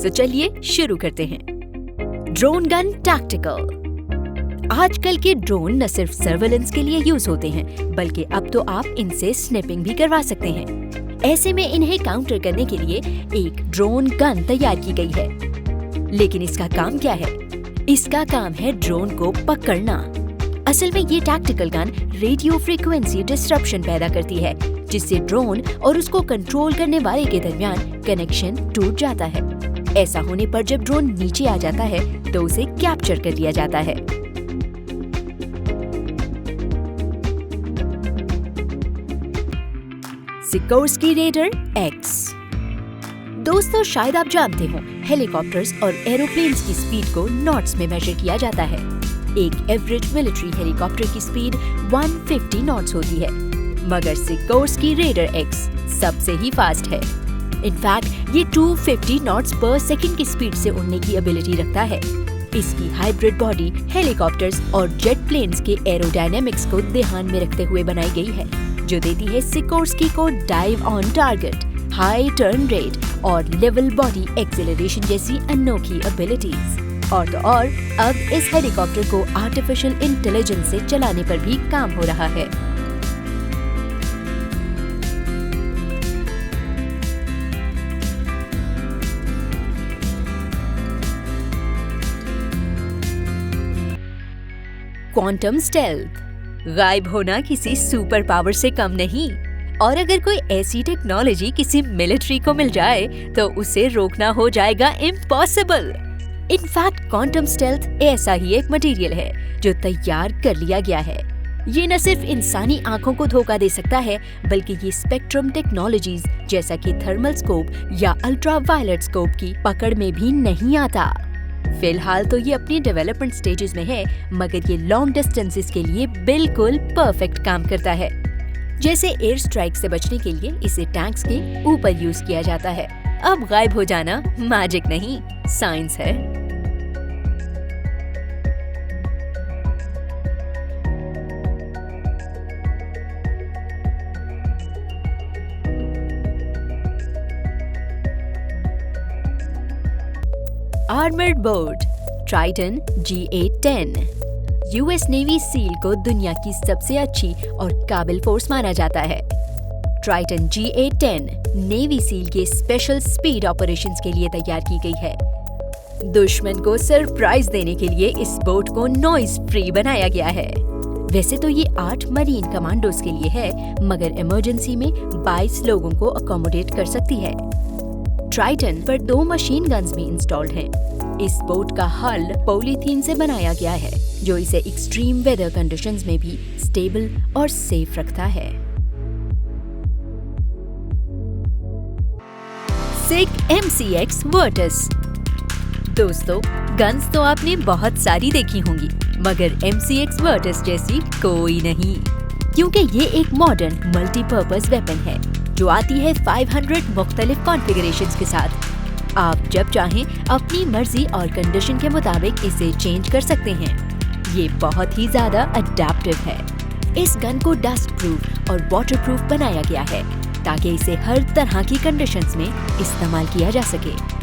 तो चलिए शुरू करते हैं। Drone gun tactical. आजकल के ड्रोन न सिर्फ सर्वेलेंस के लिए यूज होते हैं, बल्कि अब तो आप इनसे स्निपिंग भी करवा सकते हैं। ऐसे में इन्हें काउंटर करने के लिए एक ड्रोन गन तैयार की गई है। लेकिन इसका काम क्या है? इसका काम है ड्रोन को पकड़ना। असल में ये tactical gun radio frequency disruption पैदा करती है, जिससे ड्रोन और उसको कंट्रोल करने वाले के दरमियान कनेक्शन टूट जाता है। ऐसा होने पर जब ड्रोन नीचे आ जाता है तो उसे कैप्चर कर लिया जाता है। Sikorsky Raider X. दोस्तों, शायद आप जानते हो, हेलीकॉप्टर्स और एरोप्लेन्स की स्पीड को नॉट्स में मेजर किया जाता है। एक एवरेज मिलिट्री हेलीकॉप्टर की स्पीड 150 नॉट्स होती है, मगर सिकोर्स्की रेडर एक्स सबसे ही फास्ट है। इनफैक्ट ये 250 नॉट्स पर सेकंड की स्पीड से उड़ने की एबिलिटी रखता है। इसकी हाइब्रिड बॉडी हेलीकॉप्टर्स और जेट प्लेन्स के एरोडायनेमिक्स को ध्यान में रखते हुए बनाई गई है, जो देती है सिकोर्स्की को dive on target, high turn rate और लेवल बॉडी एक्सेलरेशन जैसी अनोखी एबिलिटीज। और तो और, अब इस हेलीकॉप्टर को आर्टिफिशियल इंटेलिजेंस से चलाने पर भी काम हो रहा है। Quantum stealth. गायब होना किसी सुपर पावर से कम नहीं, और अगर कोई ऐसी टेक्नोलॉजी किसी मिलिट्री को मिल जाए तो उसे रोकना हो जाएगा इम्पॉसिबल। इनफैक्ट क्वांटम स्टेल्थ ऐसा ही एक मटेरियल है जो तैयार कर लिया गया है। ये न सिर्फ इंसानी आंखों को धोखा दे सकता है, बल्कि ये स्पेक्ट्रम टेक्नोलॉजीज जैसा कि थर्मल स्कोप या अल्ट्रावायलेट स्कोप की पकड़ में भी नहीं आता। फिलहाल तो ये अपनी डेवलपमेंट स्टेजेस में है, मगर ये लॉन्ग डिस्टेंसेस के लिए बिल्कुल परफेक्ट काम करता है। जैसे एयर स्ट्राइक से बचने के लिए इसे टैंक्स के ऊपर यूज किया जाता है। अब गायब हो जाना मैजिक नहीं, साइंस है। Armoured boat Triton G810। US navy seal को दुनिया की सबसे अच्छी और काबिल फोर्स माना जाता है। ट्राइटन G810 नेवी सील के स्पेशल स्पीड ऑपरेशंस के लिए तैयार की गई है। दुश्मन को सरप्राइज देने के लिए इस बोट को नॉइज फ्री बनाया गया है। वैसे तो ये 8 मरीन कमांडोज के लिए है, मगर इमरजेंसी में 22 लोगों को अकोमोडेट कर सकती है। ट्राइटन पर 2 मशीन गन्स भी इंस्टॉल्ड हैं। इस बोट का हल पॉलीथीन से बनाया गया है, जो इसे एक्सट्रीम वेदर कंडीशंस में भी स्टेबल और सेफ रखता है। सिक MCX वर्टस। दोस्तों, गन्स तो आपने बहुत सारी देखी होंगी, मगर MCX वर्टस जैसी कोई नहीं, क्योंकि ये एक मॉडर्न मल्टीपर्पज वेपन है जो आती है 500 मुख्तलिफ कॉन्फ़िगरेशंस के साथ। आप जब चाहें अपनी मर्जी और कंडीशन के मुताबिक इसे चेंज कर सकते हैं। ये बहुत ही ज्यादा अडैप्टिव है। इस गन को डस्ट प्रूफ और वाटर प्रूफ बनाया गया है, ताकि इसे हर तरह की कंडीशंस में इस्तेमाल किया जा सके।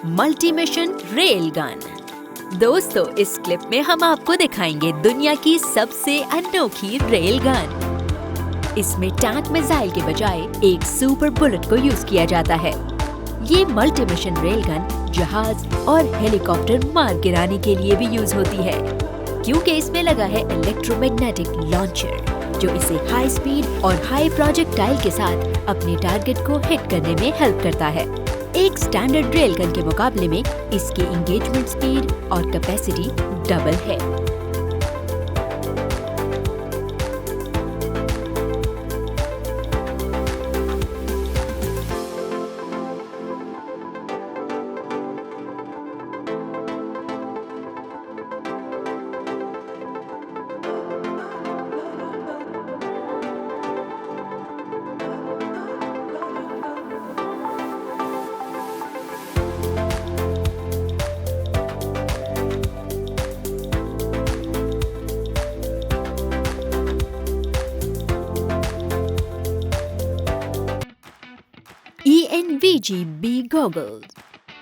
Multi mission rail gun. दोस्तों, इस क्लिप में हम आपको दिखाएंगे दुनिया की सबसे अनोखी रेल गन। इसमें टैंक मिसाइल के बजाय एक सुपर बुलेट को यूज किया जाता है। ये मल्टी मिशन रेल गन जहाज और हेलीकॉप्टर मार गिराने के लिए भी यूज होती है, क्योंकि इसमें लगा है इलेक्ट्रोमैग्नेटिक लॉन्चर, जो इसे हाई स्पीड और हाई प्रोजेक्टाइल के साथ अपने टारगेट को हिट करने में हेल्प करता है। एक स्टैंडर्ड रेल गन के मुकाबले में इसकी एंगेजमेंट स्पीड और कैपेसिटी डबल है। VGB goggles.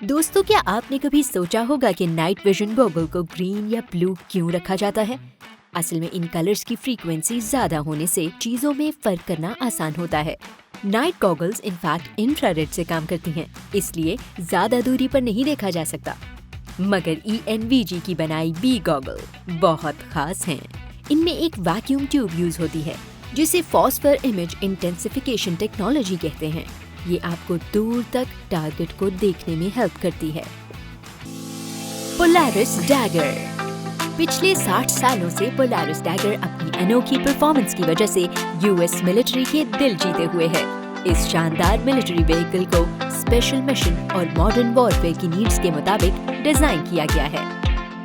दोस्तों, क्या आपने कभी सोचा होगा कि नाइट विजन गॉगल को ग्रीन या ब्लू क्यों रखा जाता है? असल में इन कलर्स की फ्रीक्वेंसी ज्यादा होने से चीजों में फर्क करना आसान होता है। नाइट गॉगल्स इनफैक्ट इंफ्रारेड से काम करती हैं, इसलिए ज्यादा दूरी पर नहीं देखा जा सकता। मगर ENVG की बनाई B गॉगल बहुत खास हैं। इनमें एक वैक्यूम ट्यूब यूज होती है जिसे फॉस्फर इमेज इंटेंसिफिकेशन टेक्नोलॉजी कहते हैं। ये आपको दूर तक टारगेट को देखने में हेल्प करती है। Polaris dagger. पिछले 60 सालों से पोलारिस डैगर अपनी अनोखी परफॉर्मेंस की वजह से US मिलिट्री के दिल जीते हुए है। इस शानदार मिलिट्री व्हीकल को स्पेशल मिशन और मॉडर्न वॉरफेयर की नीड्स के मुताबिक डिजाइन किया गया है।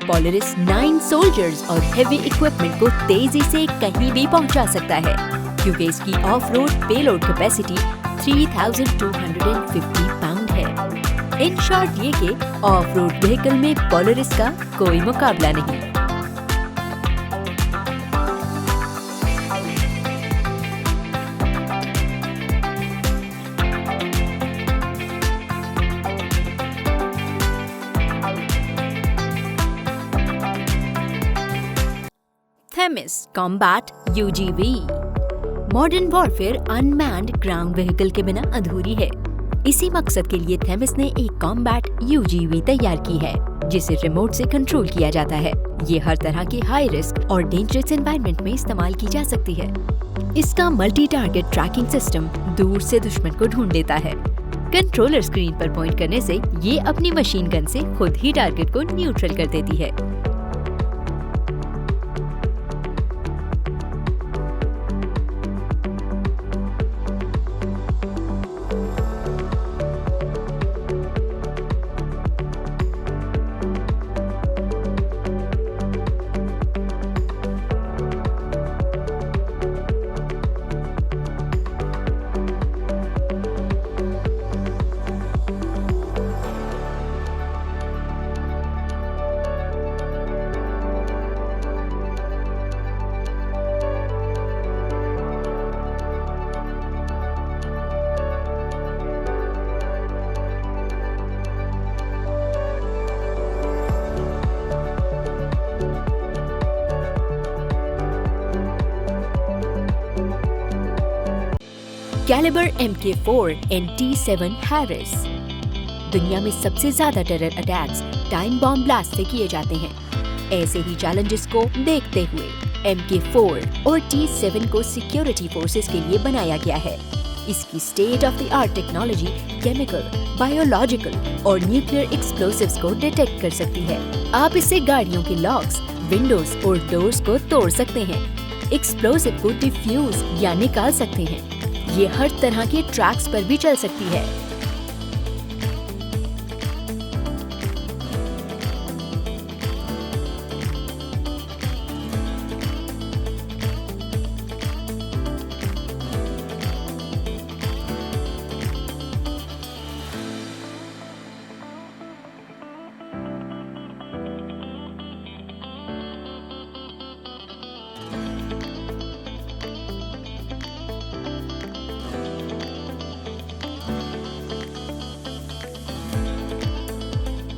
पोलारिस 9 सोल्जर्स और हेवी इक्विपमेंट को तेजी से कहीं भी पहुंचा सकता है, क्योंकि इसकी of road payload capacity 3250 pound है। इन शॉर्ट ये कि ऑफ रोड व्हीकल में पोलारिस का कोई मुकाबला नहीं। Themis combat UGV। Modern warfare unmanned ground vehicle के बिना अधूरी है। इसी मकसद के लिए थेमिस ने एक कॉम्बैट UGV तैयार की है, जिसे रिमोट से कंट्रोल किया जाता है। ये हर तरह के हाई रिस्क और डेंजरस एनवायरनमेंट में इस्तेमाल की जा सकती है। इसका मल्टी टारगेट ट्रैकिंग सिस्टम दूर से दुश्मन को ढूंढ लेता है। कंट्रोलर स्क्रीन पर पॉइंट करने से ये अपनी मशीन गन से खुद ही टारगेट को न्यूट्रल कर देती है। Caliber MK4 NT7 Harris. दुनिया में सबसे ज्यादा terror attacks time bomb blast से किए जाते हैं। ऐसे ही चैलेंजेस को देखते हुए MK4 और T7 को सिक्योरिटी फोर्सेस के लिए बनाया गया है। इसकी state of the art technology chemical, biological और न्यूक्लियर एक्सप्लोसिव्स को डिटेक्ट कर सकती है। आप इससे गाड़ियों के लॉक्स, विंडोज और डोर्स को तोड़ सकते हैं, एक्सप्लोसिव को डिफ्यूज या निकाल सकते हैं। ये हर तरह के ट्रैक्स पर भी चल सकती है।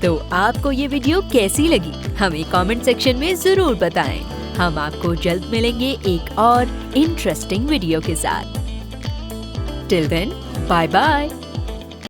तो आपको ये वीडियो कैसी लगी हमें कमेंट सेक्शन में जरूर बताएं। हम आपको जल्द मिलेंगे एक और इंटरेस्टिंग वीडियो के साथ। Till then, bye bye.